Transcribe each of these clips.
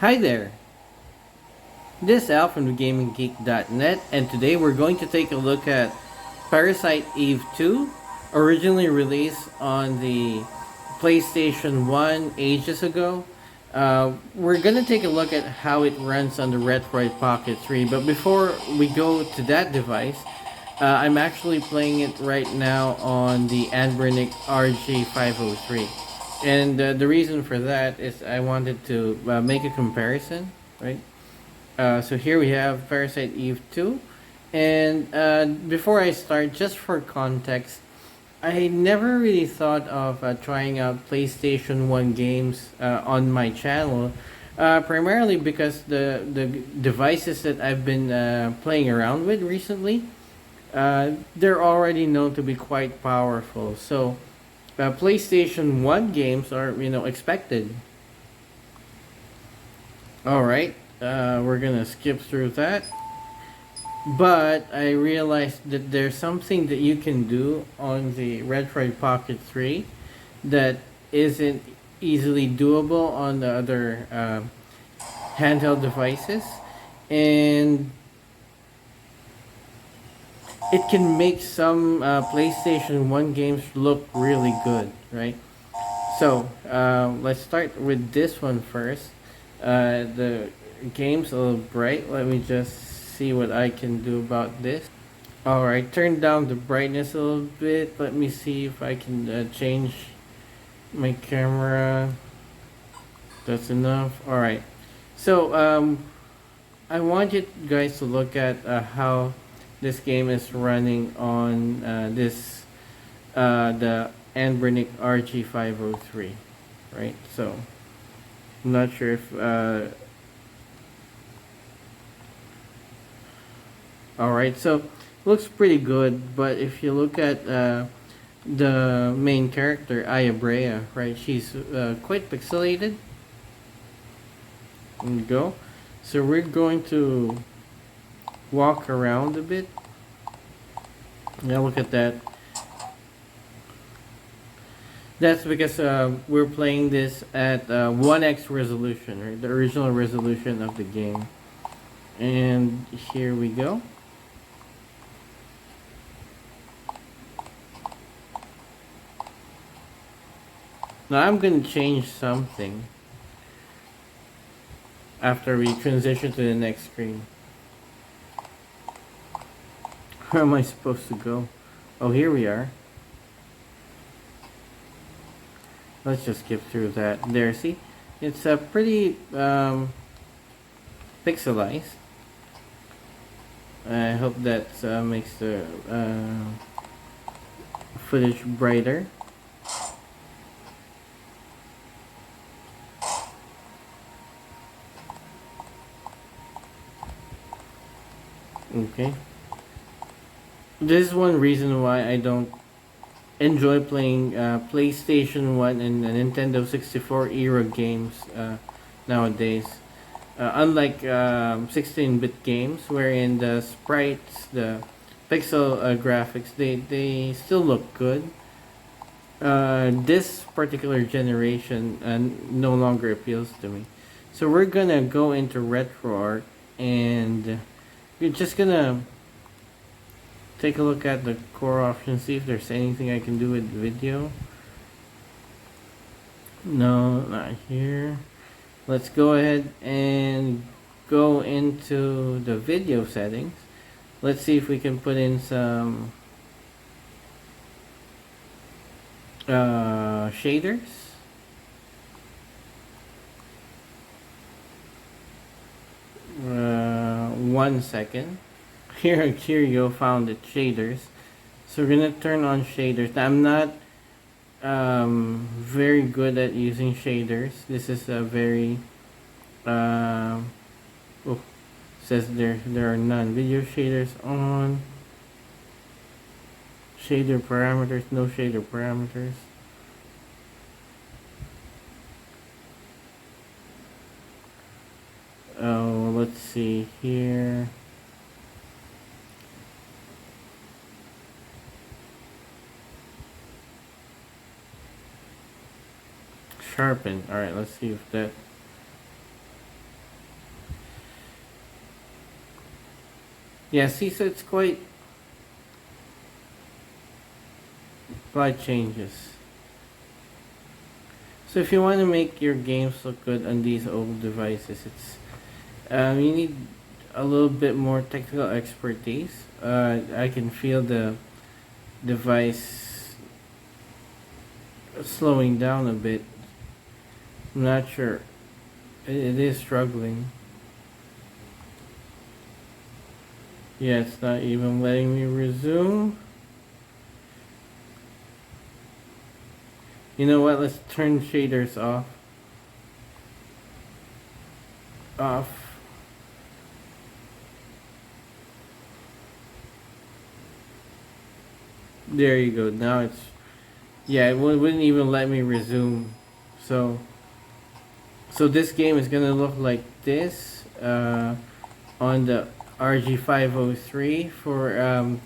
Hi there, this is Al from thegaminggeek.net, and today we're going to take a look at Parasite Eve II, originally released on the PlayStation 1 ages ago. We're going to take a look at how it runs on the Retroid Pocket 3, but before we go to that device, I'm actually playing it right now on the Anbernic RG503. And the reason for that is I wanted to make a comparison, right? So here we have Parasite Eve II. And before I start, just for context, I never really thought of trying out PlayStation 1 games on my channel, primarily because the devices that I've been playing around with recently, they're already known to be quite powerful. So PlayStation 1 games are, expected. Alright, we're gonna skip through that. But I realized that there's something that you can do on the Retroid Pocket 3 that isn't easily doable on the other handheld devices. And it can make some PlayStation 1 games look really good, right? So, let's start with this one first. The game's a little bright. Let me just see what I can do about this. Alright, turn down the brightness a little bit. Let me see if I can change my camera. That's enough. Alright. So, I want you guys to look at how this game is running on the Anbernic RG503, right? So I'm not sure if all right, so looks pretty good, but if you look at the main character Ayabrea, right, she's quite pixelated. There we go. So we're going to walk around a bit. Now look at that. That's because we're playing this at 1x resolution, right? The original resolution of the game. And here we go. Now I'm going to change something after we transition to the next screen. Where am I supposed to go? Oh, here we are. Let's just skip through that. There, see? It's a pretty pixelized. I hope that makes the footage brighter. Okay. This is one reason why I don't enjoy playing PlayStation 1 and Nintendo 64 era games nowadays. Unlike 16-bit games, wherein the sprites, the pixel graphics, they still look good. This particular generation no longer appeals to me. So we're gonna go into RetroArch and we're just gonna take a look at the core options, see if there's anything I can do with video. No, not here. Let's go ahead and go into the video settings. Let's see if we can put in some shaders. One second. Here you go, found it, shaders. So we're gonna turn on shaders. Now, I'm not very good at using shaders. This is a very oh, says there are none. Video shaders on. Shader parameters, no shader parameters. Oh, let's see here. Sharpen. Alright, let's see if that Yeah, see, so it's quite changes. So if you want to make your games look good on these old devices, it's you need a little bit more technical expertise. I can feel the device slowing down a bit. I'm not sure. It is struggling. Yeah, it's not even letting me resume. You know what? Let's turn shaders off. Off. There you go. Now it's, yeah, it wouldn't even let me resume. So this game is gonna look like this on the RG503 for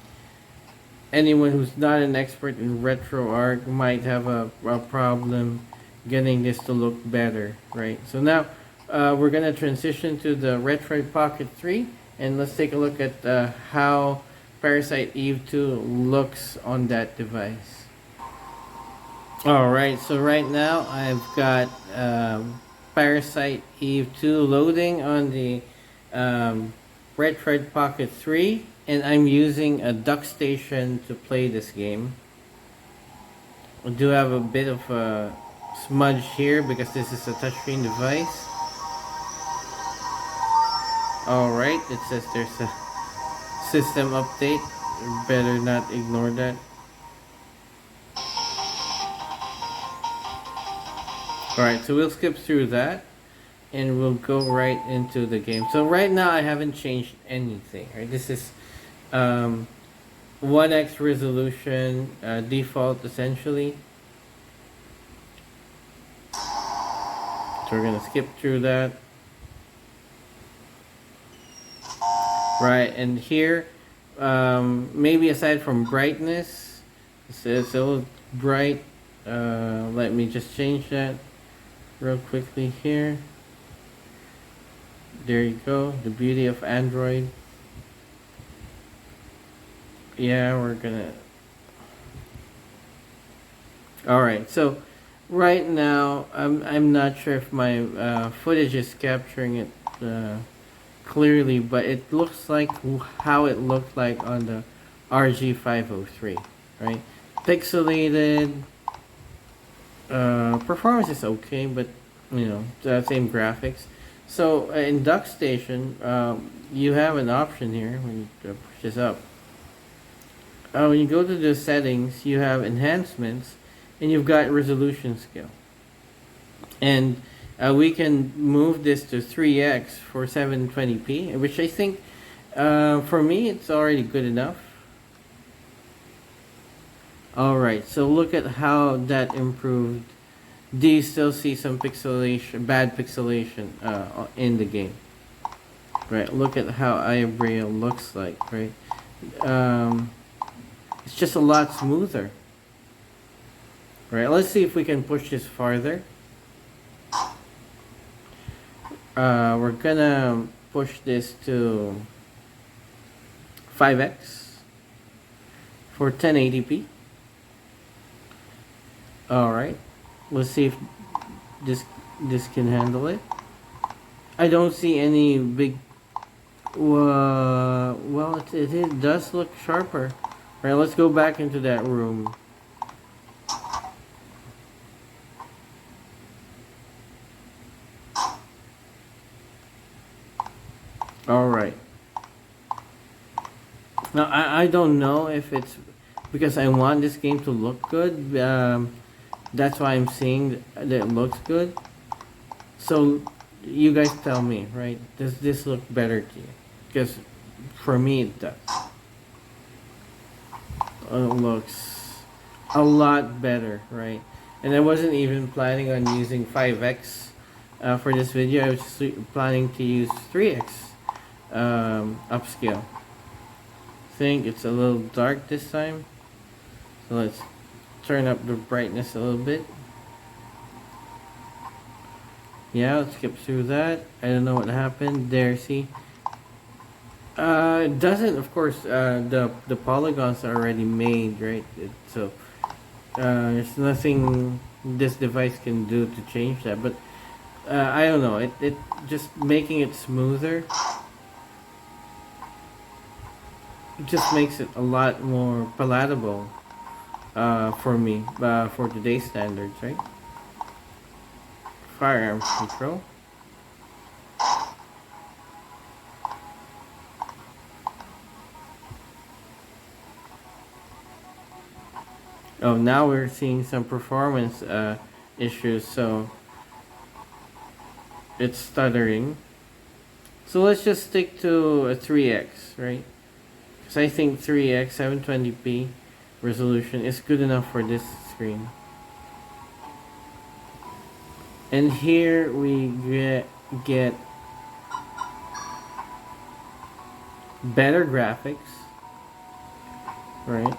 anyone who's not an expert in RetroArch might have a problem getting this to look better, right? So now we're gonna transition to the Retroid Pocket 3, and let's take a look at how Parasite Eve II looks on that device. Alright, so right now I've got Parasite Eve II loading on the Retroid Pocket 3, and I'm using a dock station to play this game. I do have a bit of a smudge here because this is a touchscreen device. Alright, it says there's a system update. Better not ignore that. Alright, so we'll skip through that and we'll go right into the game. So right now I haven't changed anything. Right? This is 1x resolution default essentially. So we're gonna skip through that. Right, and here maybe aside from brightness, it's a little bright. Let me just change that real quickly here. There you go, the beauty of Android. Yeah, we're gonna. Alright, so right now I'm not sure if my footage is capturing it clearly, but it looks like how it looked like on the RG503, right? Pixelated. Performance is okay, but you know, the same graphics. So in dock station, you have an option here when you push this up. When you go to the settings, you have enhancements, and you've got resolution scale. And we can move this to 3x for 720p, which I think for me it's already good enough. Alright, so look at how that improved. Do you still see some pixelation, bad pixelation in the game? Right, look at how Iabrea looks like, right? It's just a lot smoother. Right, let's see if we can push this farther. We're gonna push this to 5x for 1080p. Alright, let's see if this can handle it. I don't see any big well, it does look sharper. Right, let's go back into that room. Alright. Now, I don't know if it's because I want this game to look good. That's why I'm saying that it looks good. So, you guys tell me, right? Does this look better to you? Because for me, it does. It looks a lot better, right? And I wasn't even planning on using 5x for this video. I was just planning to use 3x upscale. I think it's a little dark this time, so let's turn up the brightness a little bit. Yeah, let's skip through that. I don't know what happened there. See, It doesn't, of course. The polygons are already made, right? So there's nothing this device can do to change that. But I don't know. It just making it smoother just makes it a lot more palatable for me for today's standards, right? Firearms control. Oh, now we're seeing some performance issues, so it's stuttering. So let's just stick to a 3x, right? Because I think 3x 720p resolution is good enough for this screen. And here we get better graphics, right?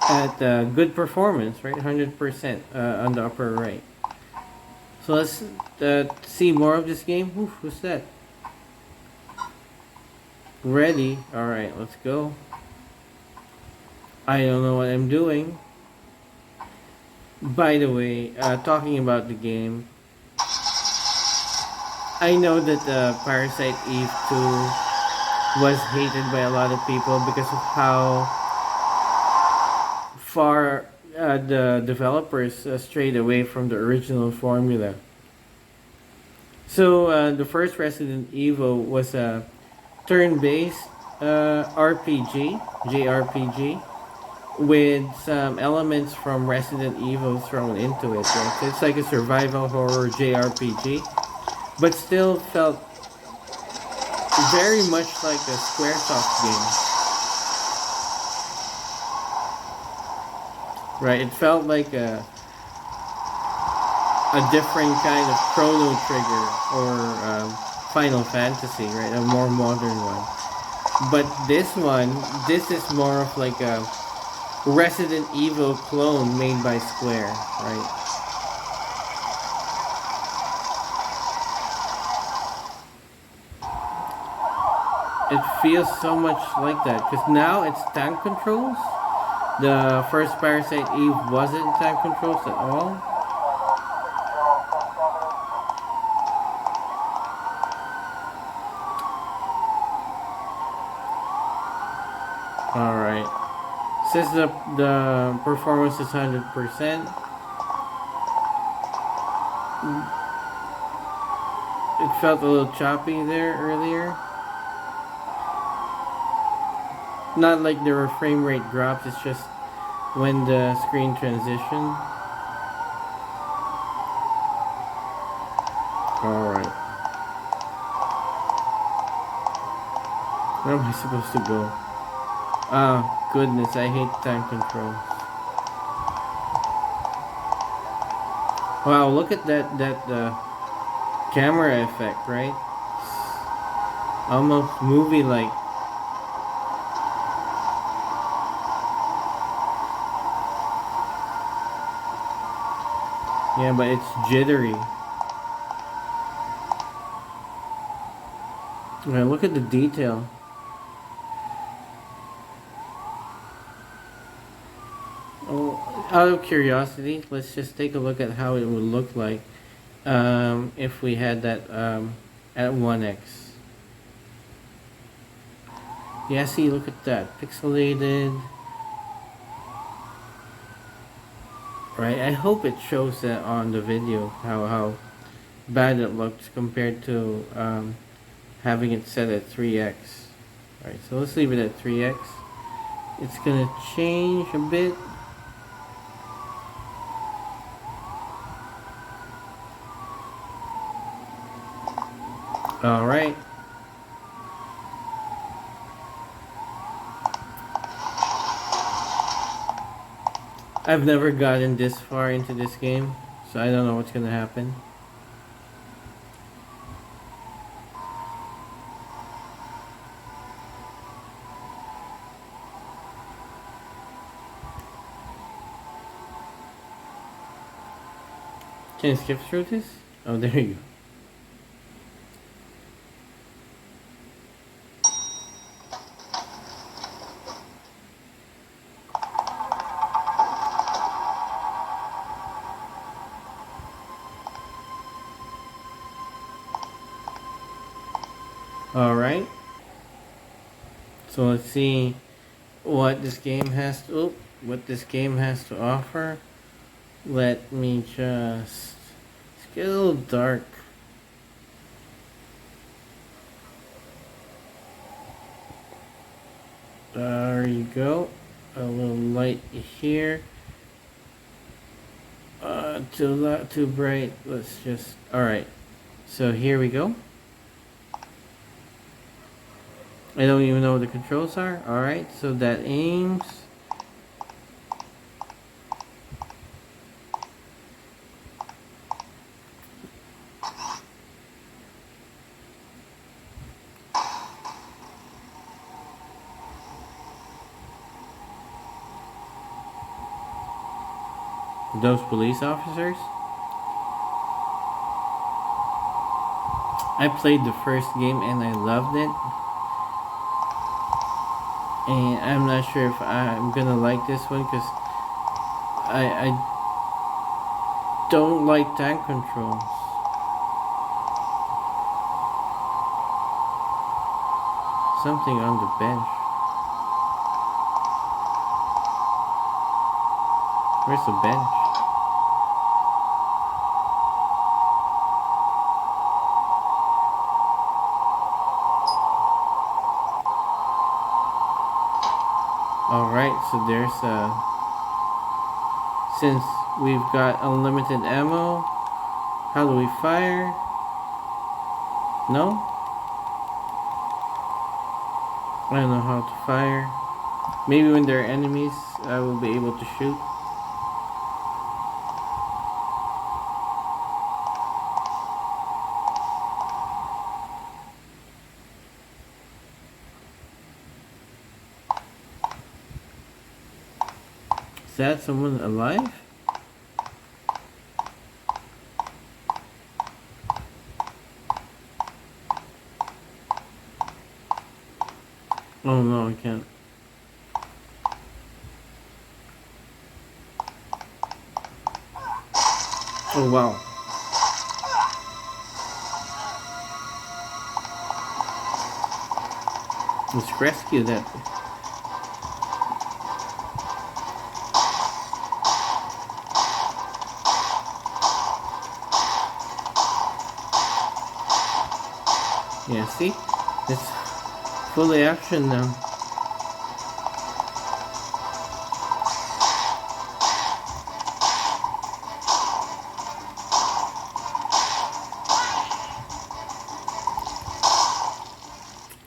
At good performance, right? 100% on the upper right. So let's see more of this game. Oof, who's that? Ready? Alright, let's go. I don't know what I'm doing. By the way, talking about the game, I know that Parasite Eve II was hated by a lot of people because of how far the developers strayed away from the original formula. So the first Resident Evil was a turn-based RPG, JRPG, with some elements from Resident Evil thrown into it. Right? So it's like a survival horror JRPG, but still felt very much like a SquareSoft game. Right? It felt like a different kind of Chrono Trigger or Final Fantasy, right? A more modern one. But this is more of like a Resident Evil clone made by Square, right? It feels so much like that because now it's tank controls. The first Parasite Eve wasn't tank controls at all. All right. Since the performance is 100%, it felt a little choppy there earlier. Not like there were frame rate drops. It's just when the screen transitioned. All right. Where am I supposed to go? Oh goodness, I hate time control. Wow, look at that camera effect, right? Almost movie like. Yeah, but it's jittery. Yeah, look at the detail. Oh, out of curiosity, let's just take a look at how it would look like if we had that at 1x. Yeah, see, look at that. Pixelated. Right, I hope it shows that on the video, how bad it looks compared to having it set at 3x. Alright, so let's leave it at 3x. It's gonna change a bit. Alright. I've never gotten this far into this game, so I don't know what's gonna happen. Can you skip through this? Oh, there you go. Alright. So let's see what this game has to offer. Let me just, it's get a little dark. There you go. A little light here. Too bright. Let's just. All right. So here we go. I don't even know what the controls are. All right. So that aims. Those police officers. I played the first game and I loved it. And I'm not sure if I'm gonna like this one because I don't like tank controls. Something on the bench. Where's the bench? Alright, so there's since we've got unlimited ammo, how do we fire? No? I don't know how to fire. Maybe when there are enemies, I will be able to shoot. Is that someone alive? Oh no, I can't. Oh wow. Let's rescue that. Yeah, see? It's fully action now.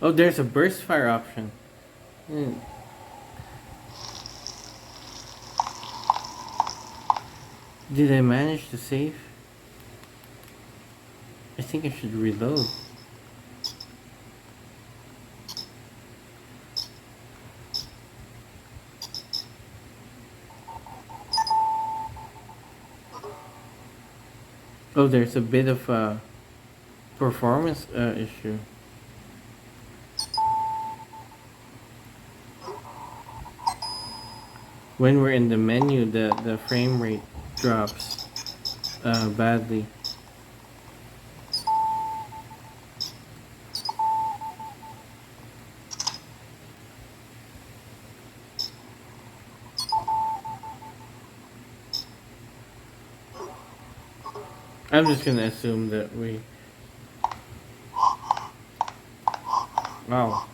Oh, there's a burst fire option. Did I manage to save? I think I should reload. Oh, there's a bit of a performance issue. When we're in the menu, the frame rate drops badly. I'm just gonna assume that we... Wow.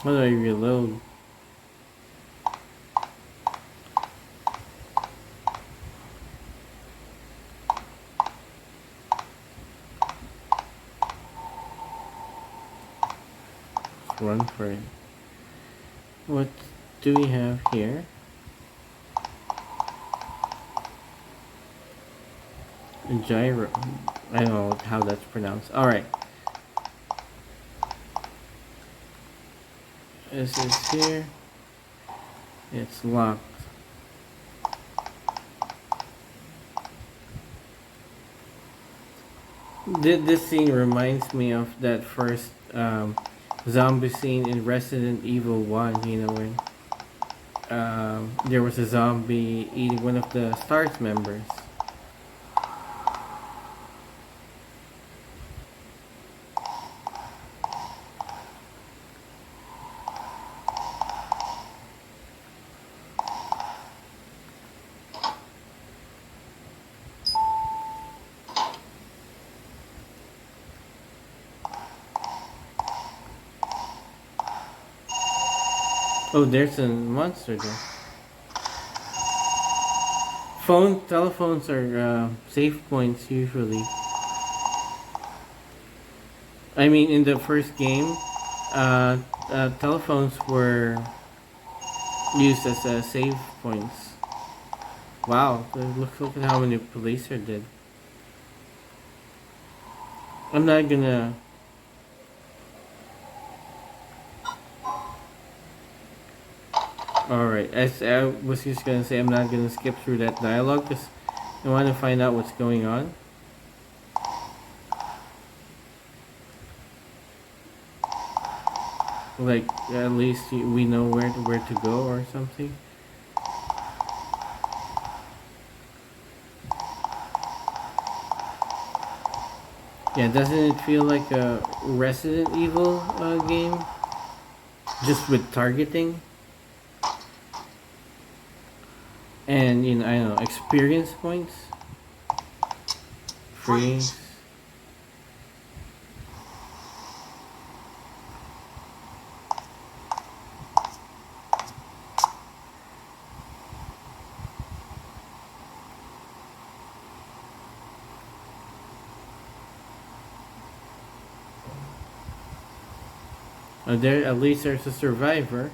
How do I reload? Let's run for it. What do we have here? A gyro. I don't know how that's pronounced. Alright. This is here. It's locked. This scene reminds me of that first zombie scene in Resident Evil 1, you know, when there was a zombie eating one of the STARS members. Oh, there's a monster there. Telephones are safe points usually. I mean, in the first game, telephones were used as save points. Wow, look at how many police are dead. I'm not gonna. Alright, as I was just gonna say, I'm not gonna skip through that dialogue because I want to find out what's going on. Like, at least we know where to go or something. Yeah, doesn't it feel like a Resident Evil game? Just with targeting? And, you know, I don't know, experience points? Freeze. There, at least there's a survivor.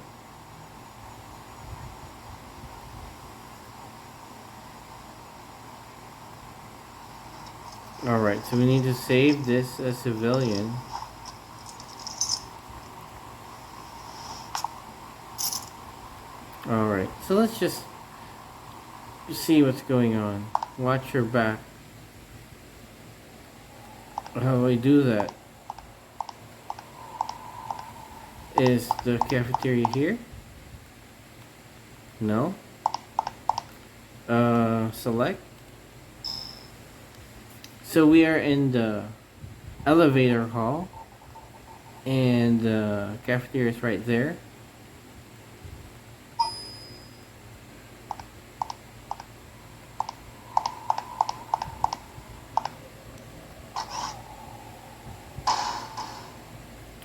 Alright, so we need to save this civilian. Alright, so let's just see what's going on. Watch your back. How do I do that? Is the cafeteria here? No. Select. So we are in the elevator hall, and the cafeteria is right there.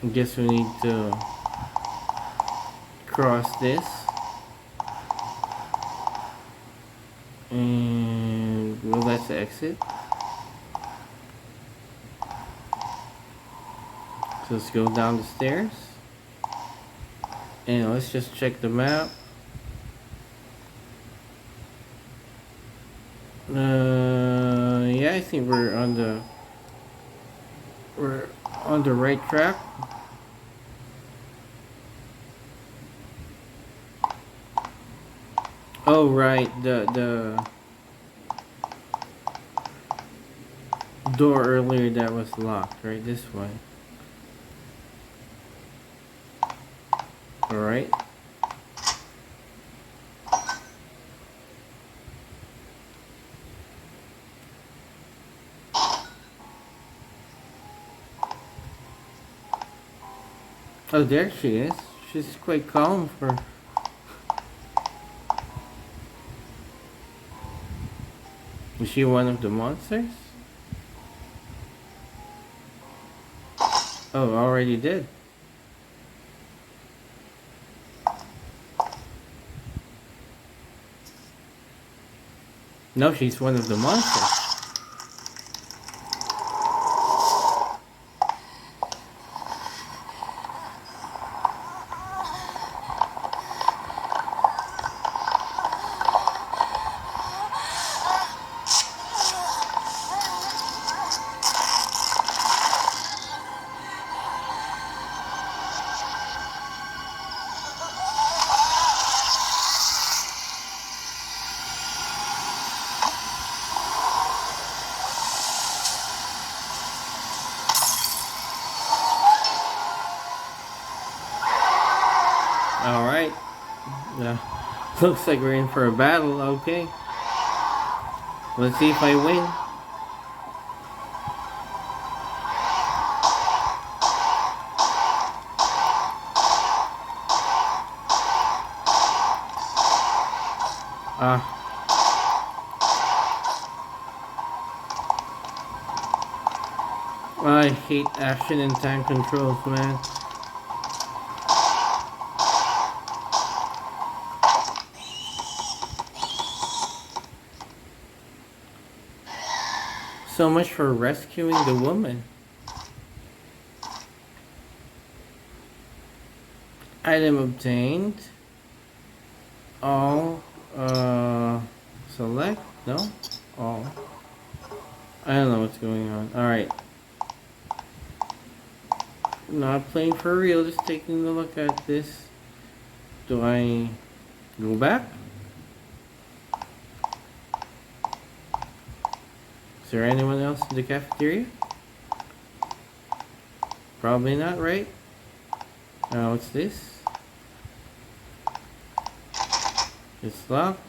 I guess we need to cross this, and well, that's the exit. So let's go down the stairs, and let's just check the map. Yeah, I think we're on the right track. Oh right, the door earlier that was locked, right? This one. Alright. Oh, there she is. She's quite calm for... Is she one of the monsters? Oh, already did. No, she's one of the monsters. Looks like we're in for a battle, okay. Let's see if I win. Ah. I hate action and time controls, man. So much for rescuing the woman. Item obtained. All. Select? No? All. I don't know what's going on. Alright. Not playing for real, just taking a look at this. Do I go back? Is there anyone else in the cafeteria? Probably not, right? What's this? It's locked.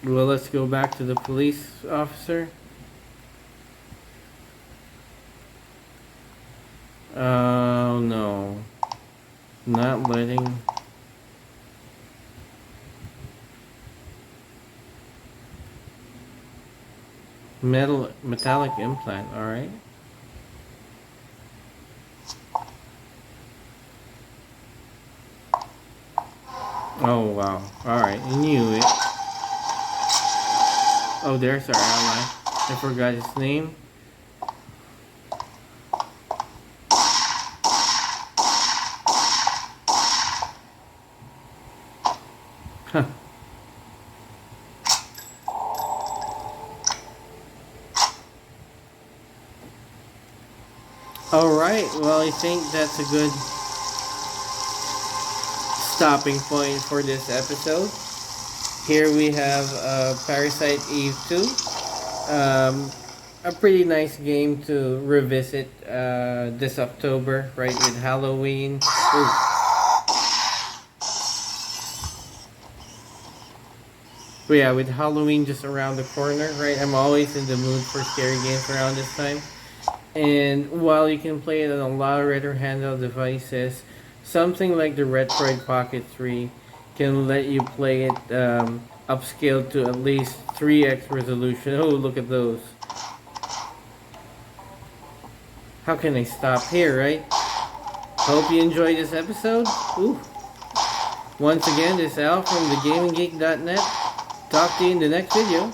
Well, let's go back to the police officer. Oh no. Not letting. Metallic implant, alright. Oh wow. Alright, you knew it. Oh, there's our ally. I forgot his name. Huh. Alright, well I think that's a good stopping point for this episode. Here we have Parasite Eve II. A pretty nice game to revisit this October, right, with Halloween. Ooh. But yeah, with Halloween just around the corner, right, I'm always in the mood for scary games around this time. And while you can play it on a lot of retro handheld devices, something like the Retroid Pocket 3 can let you play it upscaled to at least 3x resolution. Oh, look at those. How can I stop here, right? Hope you enjoyed this episode. Ooh. Once again, this is Al from thegaminggeek.net. Talk to you in the next video.